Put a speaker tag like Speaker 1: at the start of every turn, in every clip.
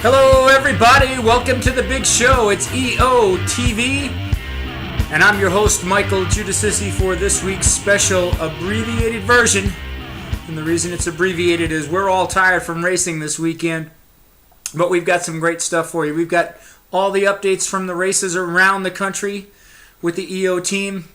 Speaker 1: Hello everybody, welcome to the big show. It's EOTV, and I'm your host Michael Giudicissi for this week's special abbreviated version. And the reason it's abbreviated is we're all tired from racing this weekend, but we've got some great stuff for you. We've got all the updates from the races around the country with the EO team.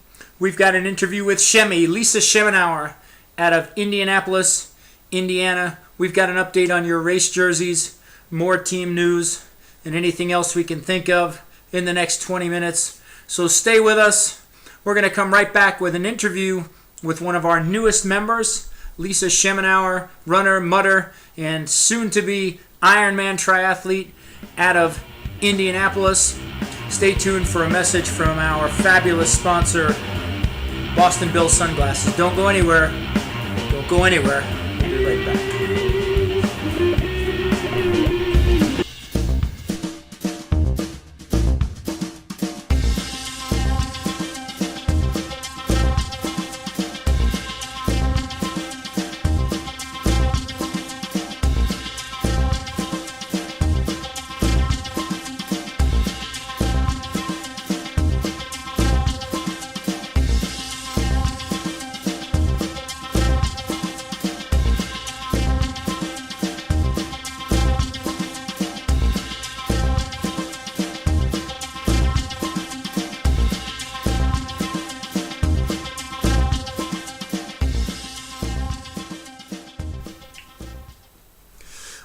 Speaker 1: We've got an interview with Lisa Schemenaur out of Indianapolis, Indiana. We've got an update on your race jerseys, more team news, and anything else we can think of in the next 20 minutes. So stay with us. We're going to come right back with an interview with one of our newest members, Lisa Schemenaur, runner, mudder, and soon-to-be Ironman triathlete out of Indianapolis. Stay tuned for a message from our fabulous sponsor, Boston Bill Sunglasses. Don't go anywhere. Don't go anywhere. We'll be right back.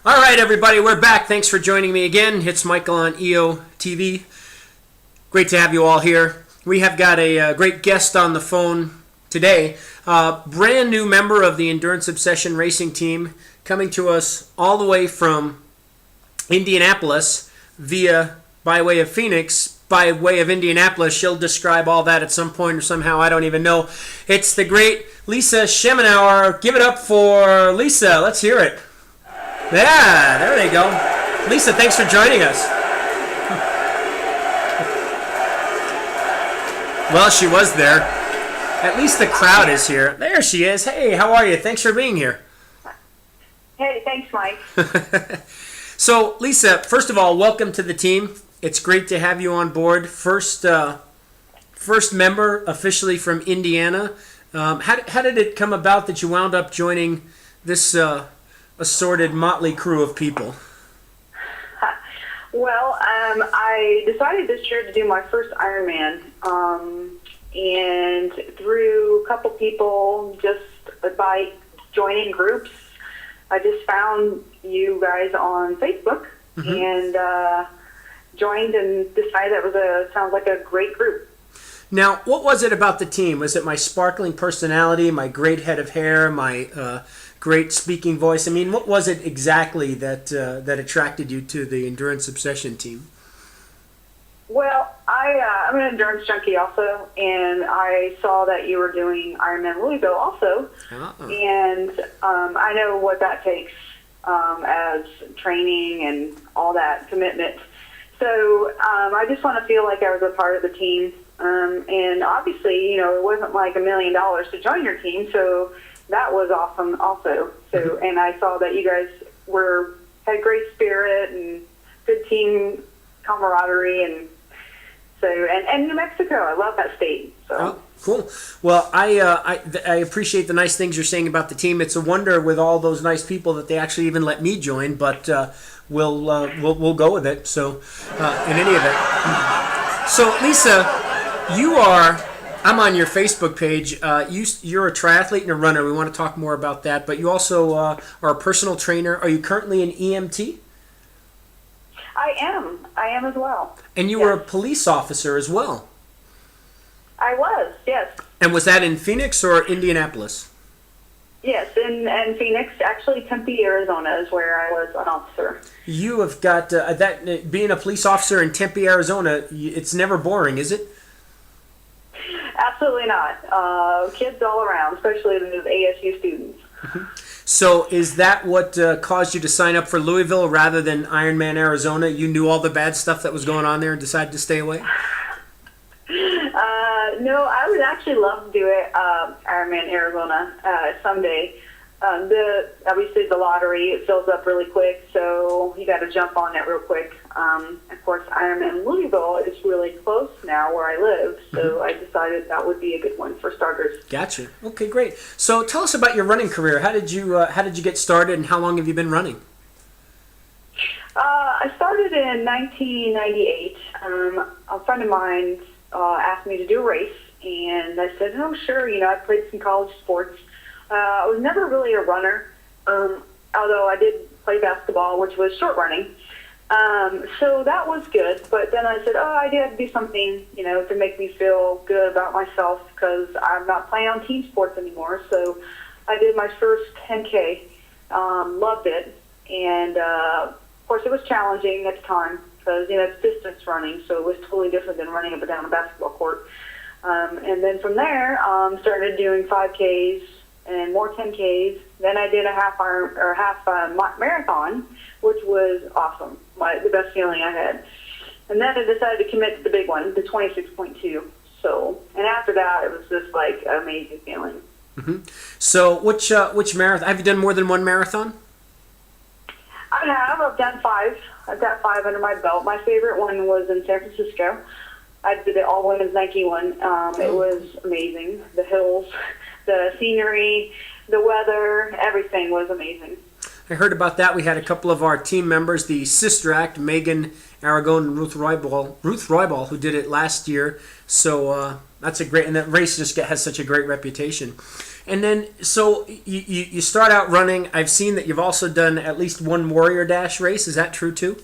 Speaker 1: All right, everybody, we're back. Thanks for joining me again. It's Michael on EO TV. Great to have you all here. We have got a great guest on the phone today. Brand new member of the Endurance Obsession Racing team, coming to us all the way from Indianapolis by way of Phoenix, by way of Indianapolis. She'll describe all that at some point or somehow. I don't even know. It's the great Lisa Schemenaur. Give it up for Lisa. Let's hear it. Yeah, there they go. Lisa, thanks for joining us. Well, she was there. At least the crowd is here. There she is. Hey, how are you? Thanks for being here.
Speaker 2: Hey, thanks, Mike.
Speaker 1: So, Lisa, first of all, welcome to the team. It's great to have you on board. First member officially from Indiana. How did it come about that you wound up joining this assorted motley crew of people?
Speaker 2: Well, I decided this year to do my first Ironman, and through a couple people, just by joining groups, I just found you guys on Facebook and joined and decided that sounds like a great group.
Speaker 1: Now, what was it about the team? Was it my sparkling personality, my great head of hair, my great speaking voice? I mean, what was it exactly that attracted you to the Endurance Obsession team?
Speaker 2: Well, I'm an endurance junkie also, and I saw that you were doing Ironman Louisville also, and I know what that takes as training and all that commitment. So I just want to feel like I was a part of the team, and obviously, it wasn't like $1 million to join your team, so that was awesome also. So, and I saw that you guys had great spirit and good team camaraderie, and so and New Mexico, I love that state. So.
Speaker 1: Oh, cool. Well, I appreciate the nice things you're saying about the team. It's a wonder with all those nice people that they actually even let me join, but we'll go with it. So, in any event, so Lisa, I'm on your Facebook page. You're a triathlete and a runner. We want to talk more about that. But you also are a personal trainer. Are you currently an EMT?
Speaker 2: I am as well.
Speaker 1: And you were a police officer as well.
Speaker 2: I was, yes.
Speaker 1: And was that in Phoenix or Indianapolis?
Speaker 2: Yes, in Phoenix. Actually, Tempe, Arizona is where I was an officer.
Speaker 1: You have got that. Being a police officer in Tempe, Arizona, it's never boring, is it?
Speaker 2: Absolutely not. Kids all around, especially the ASU students.
Speaker 1: So is that what caused you to sign up for Louisville rather than Ironman Arizona? You knew all the bad stuff that was going on there and decided to stay away?
Speaker 2: No, I would actually love to do it, Ironman Arizona someday. Obviously the lottery, it fills up really quick, so you got to jump on it real quick. Of course, Ironman Louisville is really close now where I live, so I decided that would be a good one for starters.
Speaker 1: Gotcha. Okay, great. So tell us about your running career. How did you get started, and how long have you been running?
Speaker 2: I started in 1998. A friend of mine asked me to do a race, and I said, "Oh, sure." I played some college sports. I was never really a runner, although I did play basketball, which was short running. So that was good. But then I said, I did have to do something, to make me feel good about myself, because I'm not playing on team sports anymore. So I did my first 10K, loved it, and of course it was challenging at the time because it's distance running, so it was totally different than running up and down a basketball court. And then from there, started doing 5Ks and more 10Ks. Then I did a half marathon, which was awesome, the best feeling I had. And then I decided to commit to the big one, the 26.2. So, and after that, it was just like an amazing feeling.
Speaker 1: Mm-hmm. So, which marathon? Have you done more than one marathon?
Speaker 2: I have. I've done 5. I've got 5 under my belt. My favorite one was in San Francisco. I did the all-women's Nike one. It was amazing. The hills, the scenery, the weather, everything was amazing.
Speaker 1: I heard about that. We had a couple of our team members, the Sister Act, Megan Aragon and Ruth Roybal, who did it last year. So that's a great, and that race just has such a great reputation. And then, so you start out running. I've seen that you've also done at least one Warrior Dash race. Is that true too?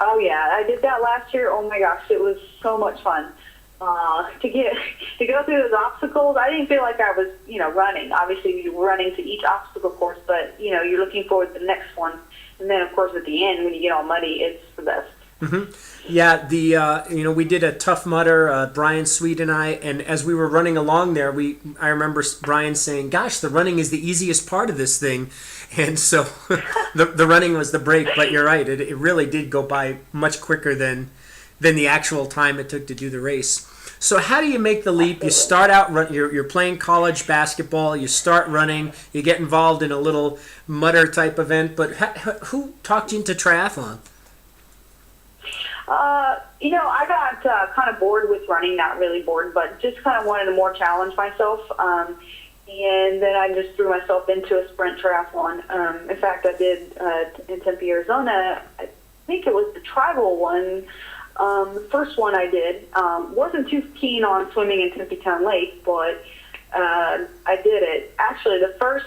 Speaker 2: Oh yeah, I did that last year. Oh my gosh, it was so much fun. To go through those obstacles, I didn't feel like I was, running. Obviously, you were running to each obstacle course, but you're looking forward to the next one. And then, of course, at the end, when you get all muddy, it's the best.
Speaker 1: Mm-hmm. Yeah, we did a Tough Mudder, Brian Sweet and I, and as we were running along there, I remember Brian saying, "Gosh, the running is the easiest part of this thing," and so the running was the break. But you're right; it really did go by much quicker than the actual time it took to do the race. So how do you make the leap? You start out, you're playing college basketball, you start running, you get involved in a little mudder type event, but who talked you into triathlon?
Speaker 2: I got kind of bored with running, not really bored, but just kind of wanted to more challenge myself. And then I just threw myself into a sprint triathlon. In fact, I did in Tempe, Arizona. I think it was the tribal one. The first one I did. Wasn't too keen on swimming in Tempe Town Lake, but I did it. Actually, the first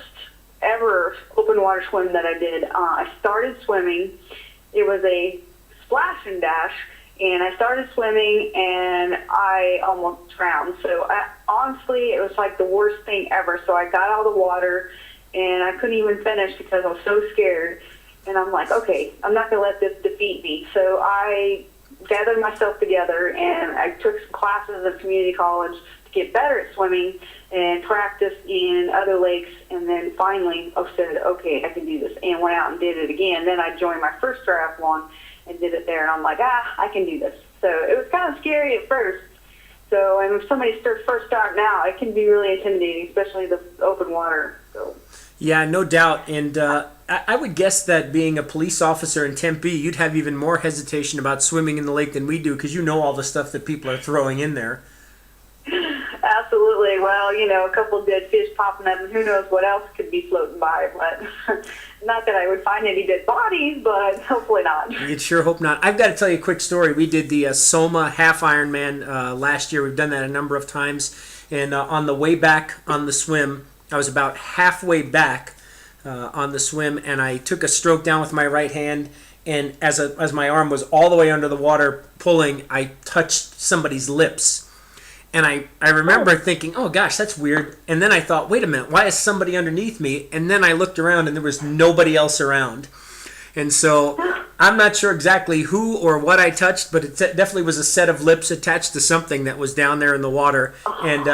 Speaker 2: ever open water swim that I did, I started swimming. It was a splash and dash, and I started swimming, and I almost drowned. So honestly, it was like the worst thing ever. So I got out of the water, and I couldn't even finish because I was so scared. And I'm like, okay, I'm not going to let this defeat me. So I gathered myself together, and I took some classes at community college to get better at swimming and practice in other lakes, and then finally I said, okay, I can do this, and went out and did it again. Then I joined my first triathlon and did it there, and I'm like, I can do this. So it was kind of scary at first. So, and if somebody's first starting out, it can be really intimidating, especially the open water. So.
Speaker 1: Yeah, no doubt. And I would guess that being a police officer in Tempe, you'd have even more hesitation about swimming in the lake than we do, because you know all the stuff that people are throwing in there.
Speaker 2: Absolutely. Well, a couple of dead fish popping up, and who knows what else could be floating by. But not that I would find any dead bodies, but hopefully not.
Speaker 1: You'd sure hope not. I've got to tell you a quick story. We did the Soma half Ironman last year. We've done that a number of times. And on the way back on the swim, I was about halfway back on the swim, and I took a stroke down with my right hand. And as my arm was all the way under the water pulling, I touched somebody's lips. And I remember thinking, oh gosh, that's weird. And then I thought, wait a minute, why is somebody underneath me? And then I looked around and there was nobody else around. And so I'm not sure exactly who or what I touched, but it definitely was a set of lips attached to something that was down there in the water. And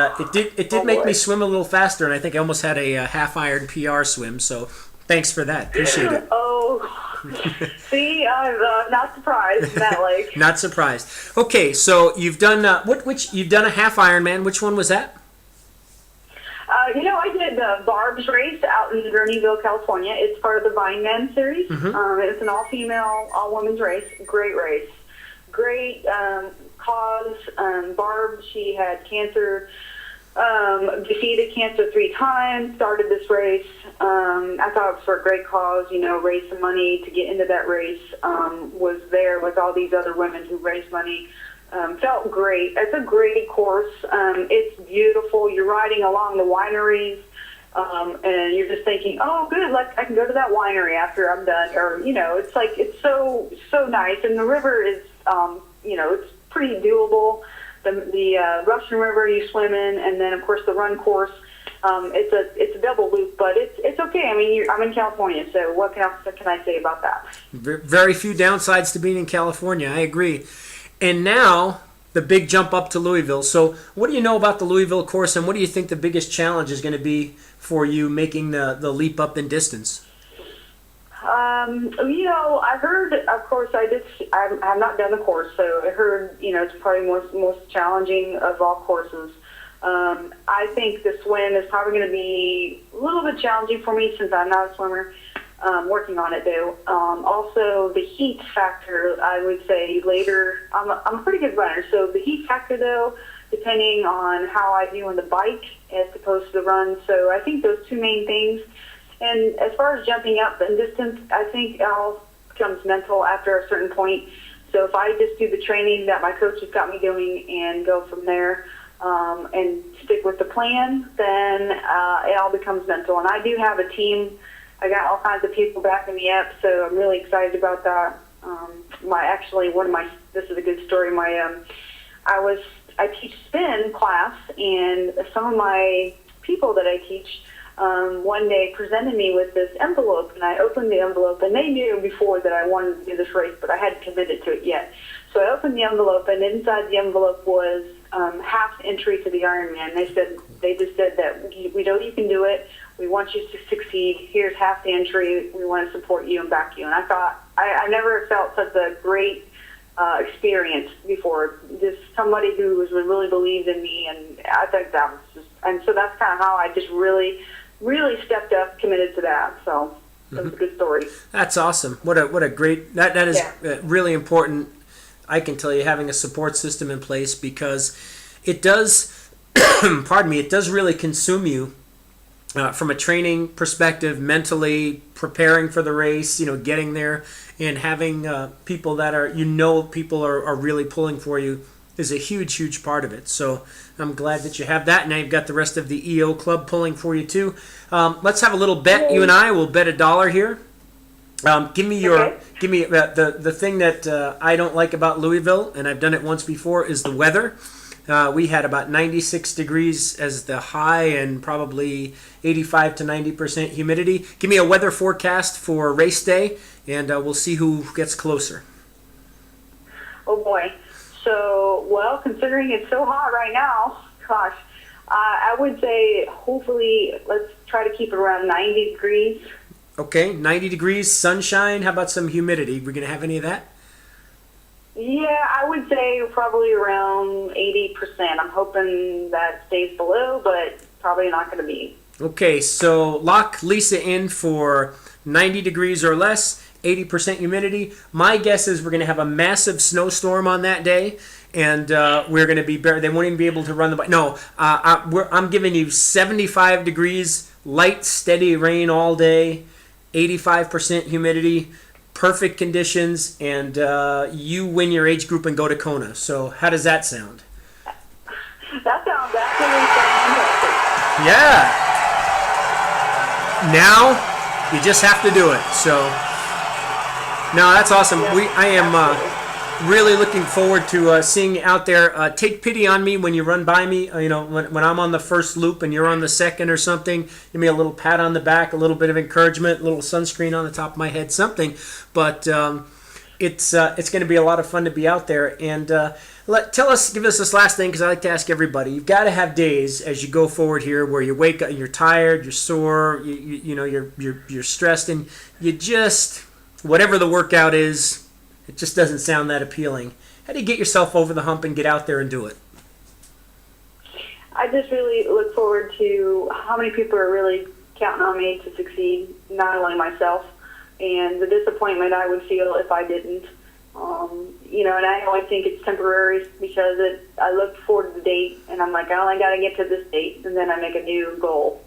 Speaker 1: it did make me swim a little faster, and I think I almost had a half-iron PR swim. So thanks for that. Appreciate it.
Speaker 2: Oh, see, I'm not surprised in that lake.
Speaker 1: Not surprised. Okay, so you've done you've done a half Ironman. Which one was that?
Speaker 2: I did the Barb's race out in Verneyville, California. It's part of the Vineman series. It's an all-female, all-women's race. Great race. Great cause. Barb, she had cancer, defeated cancer 3 times, started this race. I thought it was for a great cause, raised some money to get into that race. Was there with all these other women who raised money. Felt great. It's a great course. It's beautiful. You're riding along the wineries, and you're just thinking, oh, good, I can go to that winery after I'm done. Or, it's so nice. And the river is, it's pretty doable. The Russian River you swim in, and then, of course, the run course. It's a double loop, but it's okay. I mean, I'm in California, so what else can I say about that?
Speaker 1: Very few downsides to being in California. I agree. And now, the big jump up to Louisville. So what do you know about the Louisville course, and what do you think the biggest challenge is going to be for you making the leap up in distance?
Speaker 2: I heard, of course, I have not done the course, so I heard, it's probably most challenging of all courses. I think the swim is probably going to be a little bit challenging for me since I'm not a swimmer. Working on it though. Also, the heat factor, I would say later. I'm a pretty good runner, so the heat factor though, depending on how I do on the bike as opposed to the run. So I think those 2 main things. And as far as jumping up in distance, I think it all becomes mental after a certain point. So if I just do the training that my coach has got me doing and go from there and stick with the plan, then it all becomes mental. And I do have a team. I got all kinds of people backing me up, so I'm really excited about that. This is a good story. I teach spin class, and some of my people that I teach one day presented me with this envelope, and I opened the envelope, and they knew before that I wanted to do this race, but I hadn't committed to it yet. So I opened the envelope, and inside the envelope was half entry to the Ironman. They just said that we know you can do it. We want you to succeed. Here's half the entry. We want to support you and back you. And I thought, I never felt such a great experience before. Just somebody who really believed in me, and I think that was just, and so that's kind of how I just really, really stepped up, committed to that. So it was a good story.
Speaker 1: That's awesome. What a great, that is really important. I can tell you, having a support system in place, because it does, it does really consume you. From a training perspective, mentally preparing for the race, getting there and having people that are, people are really pulling for you is a huge, huge part of it. So I'm glad that you have that. Now you've got the rest of the EO club pulling for you too. Let's have a little bet. You and I will bet $1 here. Give me the thing that I don't like about Louisville, and I've done it once before, is the weather. We had about 96 degrees as the high and probably 85 to 90% humidity. Give me a weather forecast for race day, and we'll see who gets closer.
Speaker 2: Oh, boy. So, considering it's so hot right now, gosh, I would say hopefully let's try to keep it around 90 degrees.
Speaker 1: Okay, 90 degrees, sunshine. How about some humidity? We're going to have any of that?
Speaker 2: Yeah, I would say probably around 80%. I'm hoping that stays below, but probably not going to be. Okay,
Speaker 1: so lock Lisa in for 90 degrees or less, 80% humidity. My guess is we're going to have a massive snowstorm on that day, and we're going to be they won't even be able to run the bike. No, I'm giving you 75 degrees, light, steady rain all day, 85% humidity. Perfect conditions, and you win your age group and go to Kona. So how does that sound?
Speaker 2: That sounds absolutely fantastic.
Speaker 1: Yeah. Now you just have to do it. So no, that's awesome. I am really looking forward to seeing you out there. Take pity on me when you run by me. When I'm on the first loop and you're on the second or something. Give me a little pat on the back, a little bit of encouragement, a little sunscreen on the top of my head, something. But it's going to be a lot of fun to be out there. And give us this last thing, because I like to ask everybody. You've got to have days as you go forward here where you wake up and you're tired, you're sore, you're stressed, and you just, whatever the workout is, it just doesn't sound that appealing. How do you get yourself over the hump and get out there and do it?
Speaker 2: I just really look forward to how many people are really counting on me to succeed, not only myself, and the disappointment I would feel if I didn't. And I always think it's temporary because I look forward to the date, and I'm like, I only got to get to this date, and then I make a new goal.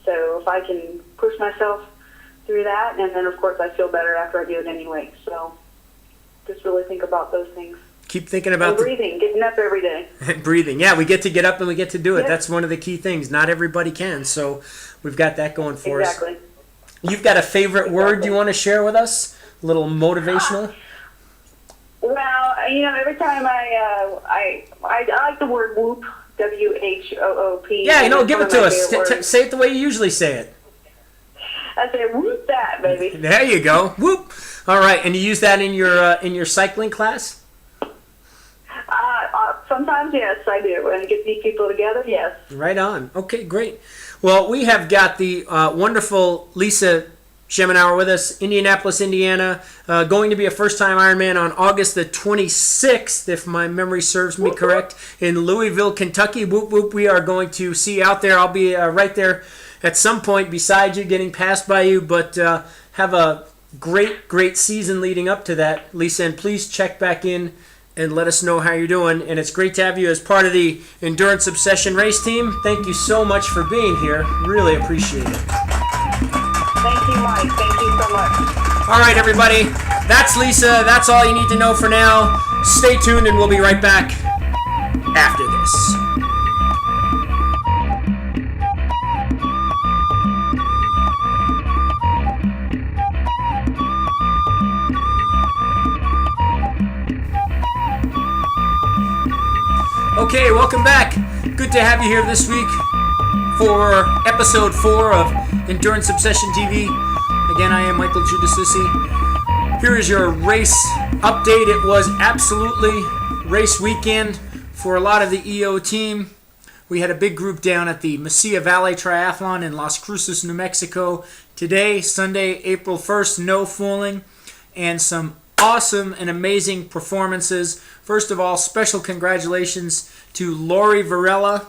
Speaker 2: So if I can push myself through that, and then, of course, I feel better after I do it anyway. So just really think about those things.
Speaker 1: Keep thinking about
Speaker 2: breathing, getting up every day.
Speaker 1: Breathing. Yeah, we get to get up and we get to do it.
Speaker 2: Yeah.
Speaker 1: That's one of the key things. Not everybody can, so we've got that going for us.
Speaker 2: Exactly.
Speaker 1: You've got a favorite word you want to share with us? A little motivational?
Speaker 2: Well, every time I like the word whoop, W-H-O-O-P.
Speaker 1: Yeah, give it to us. Say it the way you usually say it.
Speaker 2: I say whoop that, baby.
Speaker 1: There you go. Whoop. All right, and you use that in your cycling class?
Speaker 2: Sometimes, yes, I do. When I get these people together, yes.
Speaker 1: Right on. Okay, great. Well, we have got the wonderful Lisa Schemenaur with us, Indianapolis, Indiana, going to be a first-time Ironman on August the 26th, if my memory serves me correct, in Louisville, Kentucky. Whoop, whoop. We are going to see you out there. I'll be right there at some point beside you, getting passed by you, but have a great, great season leading up to that, Lisa, and please check back in and let us know how you're doing. And it's great to have you as part of the Endurance Obsession race team. Thank you so much for being here. Really appreciate it.
Speaker 2: Thank you, Mike. Thank you so much.
Speaker 1: All right, everybody. That's Lisa. That's all you need to know for now. Stay tuned, and we'll be right back after this. Okay, welcome back. Good to have you here this week for episode 4 of Endurance Obsession TV. Again, I am Michael Giudicisi. Here is your race update. It was absolutely race weekend for a lot of the EO team. We had a big group down at the Mesilla Valley Triathlon in Las Cruces, New Mexico. Today, Sunday, April 1st, no fooling, and some awesome and amazing performances. First of all, special congratulations to Lori Varela.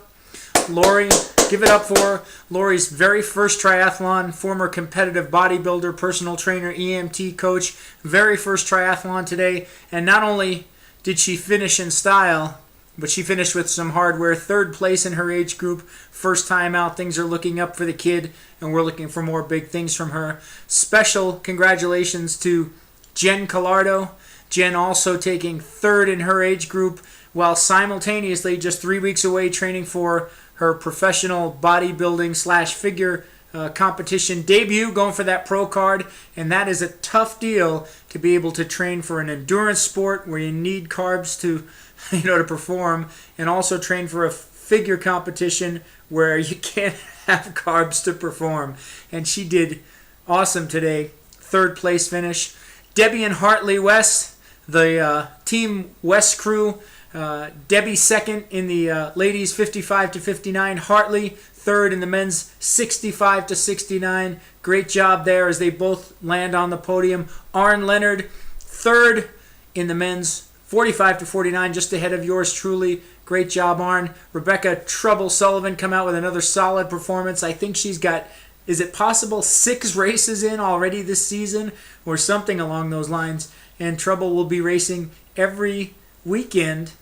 Speaker 1: Lori, give it up for her. Lori's very first triathlon, former competitive bodybuilder, personal trainer, EMT coach, very first triathlon today. And not only did she finish in style, but she finished with some hardware. 3rd place in her age group. First time out. Things are looking up for the kid, and we're looking for more big things from her. Special congratulations to Jen Collardo. Jen also taking 3rd in her age group, while simultaneously just 3 weeks away training for her professional bodybuilding / figure competition debut, going for that pro card. And that is a tough deal to be able to train for an endurance sport where you need carbs to to perform, and also train for a figure competition where you can't have carbs to perform. And she did awesome today. 3rd place finish. Debbie and Hartley West, the Team West crew. Debbie 2nd in the ladies 55 to 59. Hartley 3rd in the men's 65 to 69. Great job there as they both land on the podium. Arn Leonard 3rd in the men's 45 to 49, just ahead of yours truly. Great job, Arn. Rebecca Trouble Sullivan come out with another solid performance. I think she's got, is it possible, 6 races in already this season or something along those lines? And Trouble will be racing every weekend,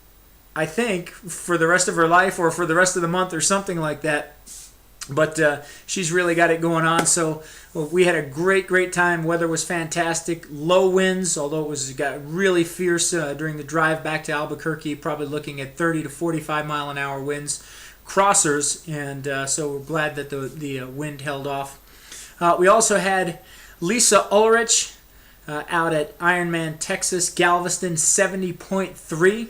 Speaker 1: I think, for the rest of her life or for the rest of the month or something like that. But she's really got it going on. So we had a great, great time. Weather was fantastic. Low winds, although it got really fierce during the drive back to Albuquerque, probably looking at 30 to 45 mile an hour winds. Crossers, and so we're glad that the wind held off. We also had Lisa Ulrich out at Ironman Texas, Galveston 70.3.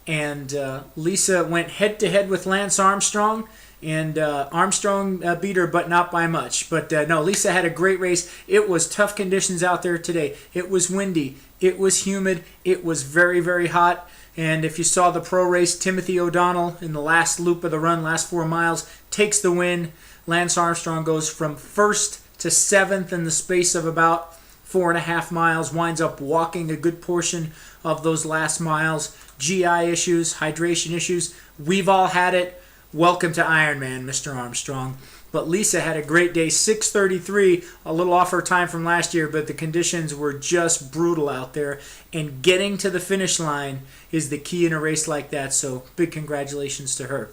Speaker 1: And Lisa went head-to-head with Lance Armstrong, and Armstrong beat her, but not by much. But no, Lisa had a great race. It was tough conditions out there today. It was windy. It was humid. It was very, very hot. And if you saw the pro race, Timothy O'Donnell in the last loop of the run, last 4 miles, takes the win. Lance Armstrong goes from 1st to 7th in the space of about 4.5 miles, winds up walking a good portion of those last miles. GI issues, hydration issues, we've all had it. welcome to Ironman, Mr. Armstrong. But Lisa had a great day, 6:33, a little off her time from last year, but the conditions were just brutal out there. And getting to the finish line is the key in a race like that, so big congratulations to her.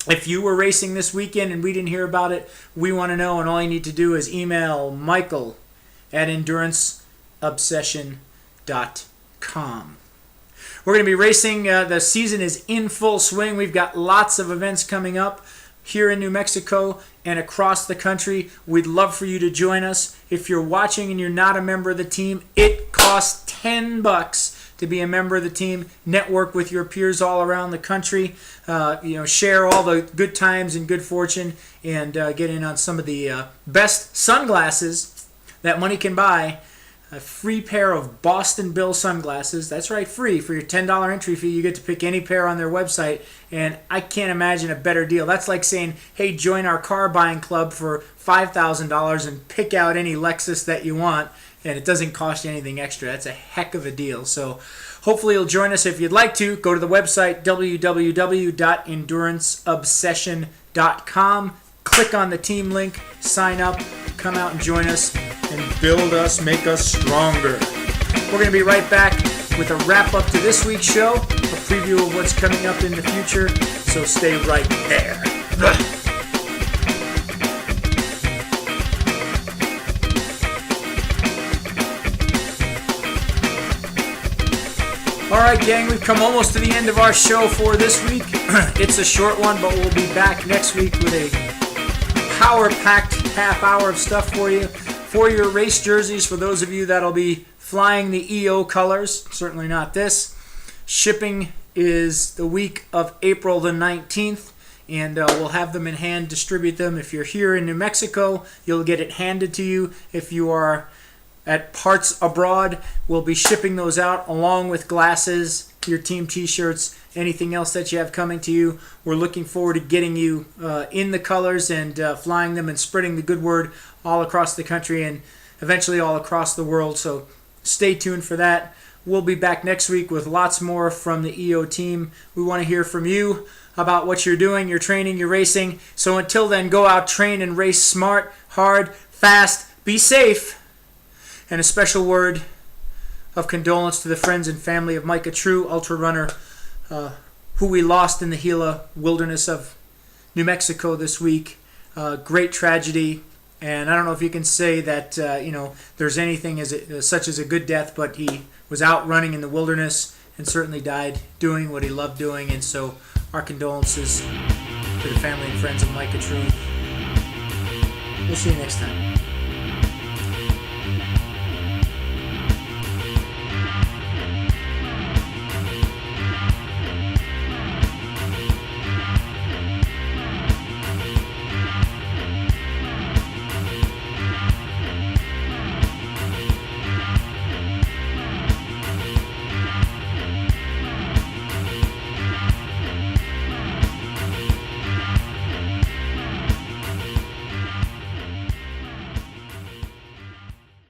Speaker 1: If you were racing this weekend and we didn't hear about it, we want to know, and all you need to do is email Michael at enduranceobsession.com. We're going to be racing. The season is in full swing. We've got lots of events coming up here in New Mexico and across the country. We'd love for you to join us. If you're watching and you're not a member of the team, it costs $10 to be a member of the team. Network with your peers all around the country. Share all the good times and good fortune, and get in on some of the best sunglasses that money can buy. A free pair of Boston Bill sunglasses. That's right, free. For your $10 entry fee, you get to pick any pair on their website, and I can't imagine a better deal. That's like saying, hey, join our car buying club for $5,000 and pick out any Lexus that you want, and it doesn't cost you anything extra. That's a heck of a deal. So hopefully you'll join us. If you'd like to, go to the website, www.enduranceobsession.com. Click on the team link, sign up, come out and join us, and build us, make us stronger. We're going to be right back with a wrap-up to this week's show, a preview of what's coming up in the future, so stay right there. All right, gang, we've come almost to the end of our show for this week. It's a short one, but we'll be back next week with a power-packed half hour of stuff for you. For your race jerseys, for those of you that'll be flying the EO colors, certainly not this. Shipping is the week of April the 19th, and we'll have them in hand, distribute them. If you're here in New Mexico, you'll get it handed to you. If you are at parts abroad, we'll be shipping those out along with glasses, your team t-shirts, anything else that you have coming to you. We're looking forward to getting you in the colors and flying them and spreading the good word all across the country and eventually all across the world. So stay tuned for that. We'll be back next week with lots more from the EO team. We want to hear from you about what you're doing, your training, your racing. So until then, go out, train, and race smart, hard, fast, be safe. And a special word of condolence to the friends and family of Micah, true ultra runner, who we lost in the Gila wilderness of New Mexico this week. Great tragedy, and I don't know if you can say that there's anything such as a good death, but he was out running in the wilderness and certainly died doing what he loved doing. And so our condolences to the family and friends of Micah, true. We'll see you next time.